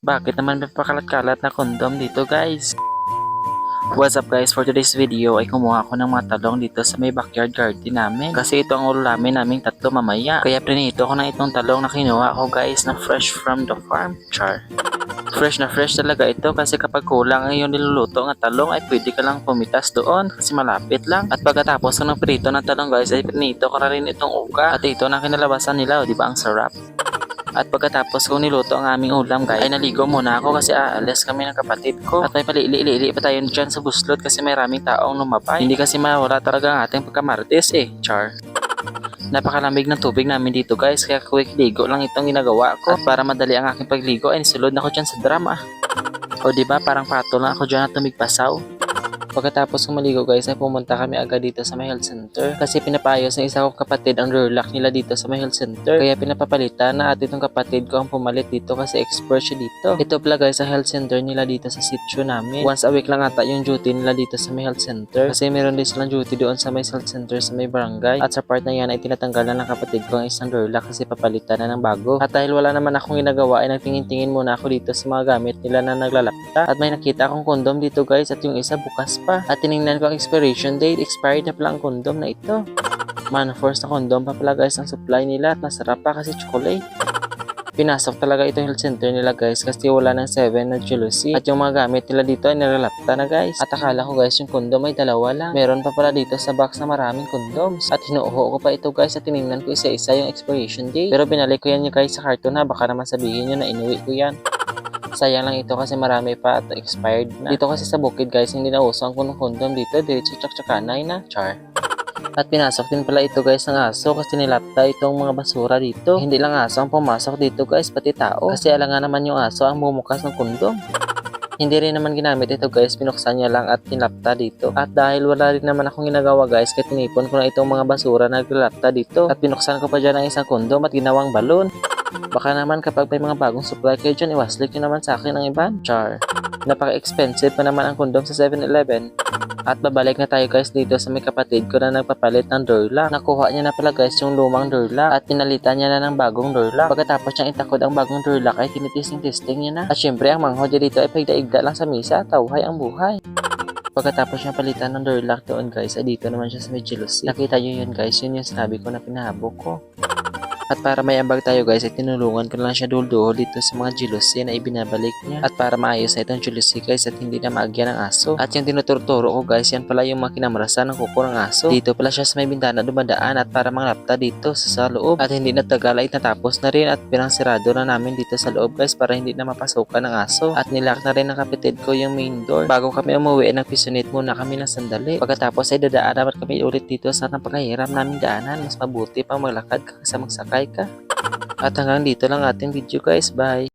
Bakit naman may pakalat-kalat na kondom dito guys? What's up guys, for today's video ay kumuha ako ng mga talong dito sa may backyard garden namin. Kasi ito ang ulamin naming tatlo mamaya. Kaya prinito ko na itong talong na kinuha ko guys na fresh from the farm. Char. Fresh na fresh talaga ito kasi kapag kulang ang iyong niluluto ng talong ay pwede ka lang pumitas doon kasi malapit lang. At pagkatapos ko ng prito ng talong guys ay prinito ko na rin itong uka. At ito na kinalabasan nila, di ba ang sarap? At pagkatapos kong niluto ang aming ulam guys, ay naligo muna ako kasi aalis kami ng kapatid ko. At may palili-ili pa tayo dyan sa buslot kasi may maraming taong lumabay. Hindi kasi mawala talaga ang ating pagkamartes char. Napakalamig ng tubig namin dito guys, kaya quick ligo lang itong ginagawa ko. At para madali ang aking pagligo ay nisulod na ako dyan sa drama. O diba parang pato lang ako dyan at tumigpasaw. Pagkatapos kong maligo guys ay pumunta kami agad dito sa may health center kasi pinapayos ng isa kong kapatid ang Durlac nila dito sa may health center, kaya pinapapalitan na at itong kapatid ko ang pumalit dito kasi expert siya dito. Ito pala guys sa health center nila dito sa sitio namin. Once a week lang ata yung duty nila dito sa may health center kasi meron din silang duty doon sa may health center sa may barangay, at sa part na yan ay tinatanggalan ng kapatid ko ang isang Durlac kasi papalitan na ng bago. At dahil wala naman akong ginagawa ay nagtingin-tingin muna ako dito sa mga gamit nila na naglalapta, at may nakita akong kondom dito guys at yung isa bukas pa. At tinignan ko ang expiration date, expired na pala ang kondom na ito. Man-force na kondom pa pala guys ang supply nila at masarap pa kasi chocolate. Pinasok talaga ito health center nila guys kasi wala ng 7 na jealousy. At yung mga gamit nila dito ay nalalapta na guys. At akala ko guys yung kondom ay dalawa lang. Meron pa pala dito sa box na maraming condoms. At hinuuho ko pa ito guys at tinignan ko isa-isa yung expiration date. Pero binalik ko yan yung guys sa karton na baka naman sabihin nyo na inuwi ko yan. Sayang lang ito kasi marami pa at expired na. Dito kasi sa bukid guys, hindi na uso ang kondom dito. Diretso tsak-tsakanay na, char. At pinasok din pala ito guys ng aso kasi nilapta itong mga basura dito. Hindi lang aso ang pumasok dito guys, pati tao. Kasi alangan naman yung aso ang bumukas ng kondom. Hindi rin naman ginamit ito guys, pinuksan niya lang at tinapta dito. At dahil wala rin naman akong ginagawa guys, kaya tinipon ko na itong mga basura na naglalapta dito. At pinuksan ko pa dyan ang isang kondom at ginawang balon. Baka naman kapag may mga bagong supply kayo dyan, iwaslik nyo naman sa akin ang iba. Char. Napaka-expensive pa naman ang kondom sa 7-Eleven. At babalik na tayo guys dito sa may kapatid ko na nagpapalit ng Durlac. Nakuha niya na pala guys yung lumang Durlac at pinalitan niya na ng bagong Durlac. Pagkatapos niyang itakod ang bagong Durlac ay tinitisting-tisting niya na. At syempre ang manghod dito ay pagdaigda lang sa misa, tawhay ang buhay. Pagkatapos niya palitan ng Durlac doon guys, ay dito naman siya sa may jealousy. Nakita niyo yun guys, yun yung sinabi ko na pinahabok ko. At para may ambag tayo guys ay tinulungan ko lang siya dulduhol dito sa mga jealousy na ibinabalik niya. At para maayos na itong jealousy guys at hindi na maagyan ng aso. At yung tinuturo ko guys, yan pala yung mga kinamrasan ng kuko ng aso. Dito pala siya sa may bintana dumadaan at para manglapta dito sa loob. At hindi na tagal ay natapos na rin at pinangsirado na namin dito sa loob guys para hindi na mapasukan ng aso. At nilock na rin ng kapatid ko yung main door. Bago kami umuwi nagpisunit muna kami ng sandali. Pagkatapos ay dadaan naman kami ulit dito sa napakahiram naming daanan. Mas mabuti pang maglakad kaysa magsakay ka. At hanggang dito lang ating video guys. Bye!